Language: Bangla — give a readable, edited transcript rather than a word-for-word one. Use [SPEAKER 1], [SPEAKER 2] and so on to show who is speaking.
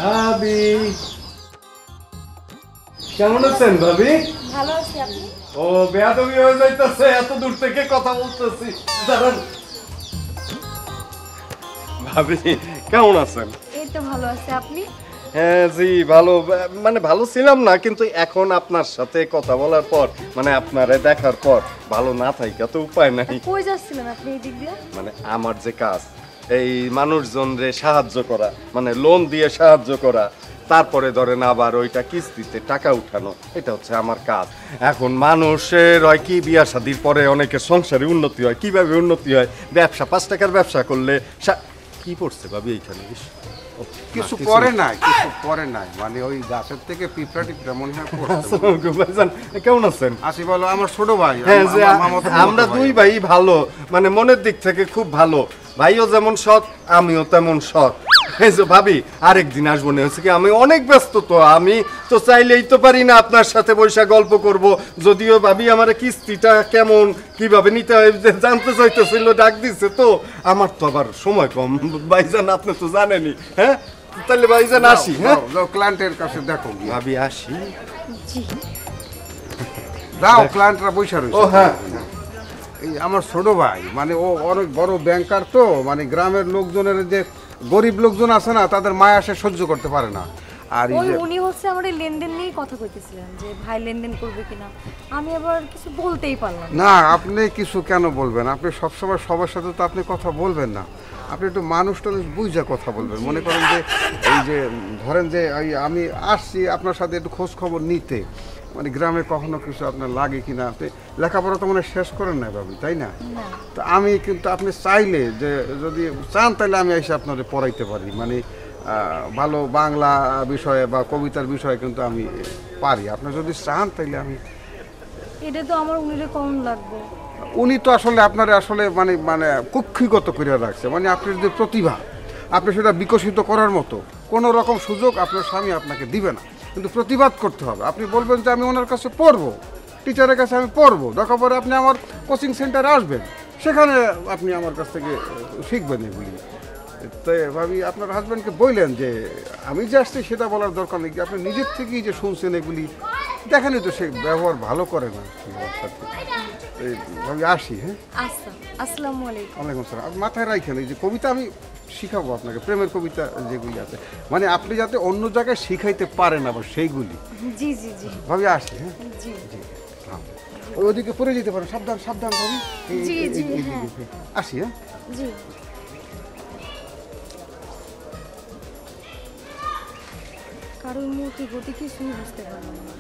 [SPEAKER 1] ভাবি কেমন আছেন ভাবি?
[SPEAKER 2] ভালো আছি, আপনি?
[SPEAKER 1] ও বেয়াদবি হয়ে যাইতেছে, এত দূর থেকে কথা বলতেছি। দাঁড়ান ভাবি, কেমন আছেন?
[SPEAKER 2] এই তো ভালো আছি, আপনি?
[SPEAKER 1] হ্যাঁ জি ভালো, মানে ভালো ছিলাম না, কিন্তু এখন আপনার সাথে কথা বলার পর, মানে আপনারে দেখার পর ভালো না থাকা তো উপায় নাই।
[SPEAKER 2] কই যাচ্ছিলেন আপনি এই দিক দিয়ে?
[SPEAKER 1] মানে আমার যে কাজ, এই মানুষজনরে সাহায্য করা, মানে লোন দিয়ে সাহায্য করা, তারপরে ধরেন আবার ওইটা কিস্তিতে টাকা উঠানো, এটা হচ্ছে আমার কাজ। এখন মানুষের হয় কি, বিয়া শাদির পরে অনেকের সংসারে উন্নতি হয়। কিভাবে উন্নতি হয়? ব্যবসা, 5 টাকার ব্যবসা করলে কি পড়ছে ভাবি এইখানে?
[SPEAKER 3] কিছু করে নাই, কিছু করে নাই, মানে ওই গাছের থেকে পিঁপড়া টিপড়া মনে হয় পড়ছে।
[SPEAKER 1] ভাইজান কেমন আছেন?
[SPEAKER 3] আসি বলো, আমার ছোট ভাই।
[SPEAKER 1] হ্যাঁ যে আমরা দুই ভাই ভালো, মানে মনের দিক থেকে খুব ভালো। ভাইও যেমন সৎ, আমিও তেমন সৎ। এই যে ভাবি, আরেকদিন আসবো না, হচ্ছে কি আমি অনেক ব্যস্ত, তো আমি তো চাইলেই তো পারি না আপনার সাথে বৈশা গল্প করব। যদিও ভাবি আমার কিস্তিটা কেমন কিভাবে নিতে হয় জানতে চাইতেছিল, ডাক দিচ্ছে, তো আমার তো আবার সময় কম ভাইজান, আপনি তো জানেনই। হ্যাঁ তাহলে ভাইজান আসি। হ্যাঁ
[SPEAKER 3] ক্লায়েন্টের কাছে দেখো গিয়ে।
[SPEAKER 1] ভাবি আসি।
[SPEAKER 2] জি।
[SPEAKER 3] দাও, ক্লায়েন্টরা বৈশা রয়েছে।
[SPEAKER 1] ও হ্যাঁ,
[SPEAKER 3] এই আমার ছোট ভাই, মানে ও অনেক বড় ব্যাংকার, তো মানে গ্রামের লোকজনের যে গরিব লোকজন আছে না, তাদের মায়া সে সহ্য করতে পারে না। আর এই
[SPEAKER 2] ওই
[SPEAKER 3] যে
[SPEAKER 2] উনি হচ্ছে আমার এই লেনদেন নিয়েই কথা কইতেছিলেন যে ভাই লেনদেন করবে কিনা। আমি আবার কিছু বলতেই পারলাম না।
[SPEAKER 3] না, আপনি কিছু কেন বলবেন? আপনি সবসময় সবার সাথে তো আপনি কথা বলবেন না। আপনি একটু মানুষ টানুষ বুঝা কথা বলবেন। মনে করেন যে এই যে ধরেন যে আমি আসছি আপনার সাথে একটু খোঁজ খবর নিতে, মানে গ্রামে কখনো কিছু আপনার লাগে কিনা। আপনি লেখাপড়া তো মানে শেষ করেন না ভাবি, তাই না? তো আমি কিন্তু আপনি চাইলে যে যদি চান তাহলে আমি এসে আপনাদের পড়াইতে পারি, মানে ভালো বাংলা বিষয়ে বা কবিতার বিষয়ে কিন্তু আমি পারি। আপনি যদি চান তাইলে আমি।
[SPEAKER 2] এটা তো আমার উনিরে কম লাগবে।
[SPEAKER 3] উনি তো আসলে আপনার আসলে মানে মানে কক্ষিগত করে রাখছে, মানে আপনার যে প্রতিভা, আপনি সেটা বিকশিত করার মতো কোনো রকম সুযোগ আপনার স্বামী আপনাকে দিবে না, কিন্তু প্রতিবাদ করতে হবে। আপনি বলবেন যে আমি ওনার কাছে পড়বো, টিচারের কাছে আমি পড়বো, দরকার পরে আপনি আমার কোচিং সেন্টারে আসবেন, সেখানে আপনি আমার কাছ থেকে শিখবেন এগুলি। তাই ভাবি আপনার হাজব্যান্ডকে বললেন যে আমি যে আসছি সেটা বলার দরকার নেই, আপনি নিজের থেকেই যে শুনছেন এগুলি, দেখেনি তো সে ব্যবহার ভালো করে না আমার সাথে। ভাবি আসি। হ্যাঁ,
[SPEAKER 2] আচ্ছা, আসসালামু আলাইকুম।
[SPEAKER 3] ওয়ালাইকুম আসসালাম। আপনি মাথায় রাখেন, এই যে কবিতা আমি শিখাবো আপনাকে, প্রেমের কবিতা যেগুলি আছে, মানে আপনি যাতে অন্য জায়গায় শিখাইতে পারেন আবার সেইগুলি।
[SPEAKER 2] জি জি জি
[SPEAKER 3] ভাবি আসি। হ্যাঁ
[SPEAKER 2] জি
[SPEAKER 3] জি, ওইদিকে পড়ে যেতে পারেন, সাবধান সাবধান ভাবি।
[SPEAKER 2] জি জি হ্যাঁ
[SPEAKER 3] আসি। হ্যাঁ
[SPEAKER 2] জি। কারোর মূর্তি গতি কিছুই বুঝতে পারলাম না।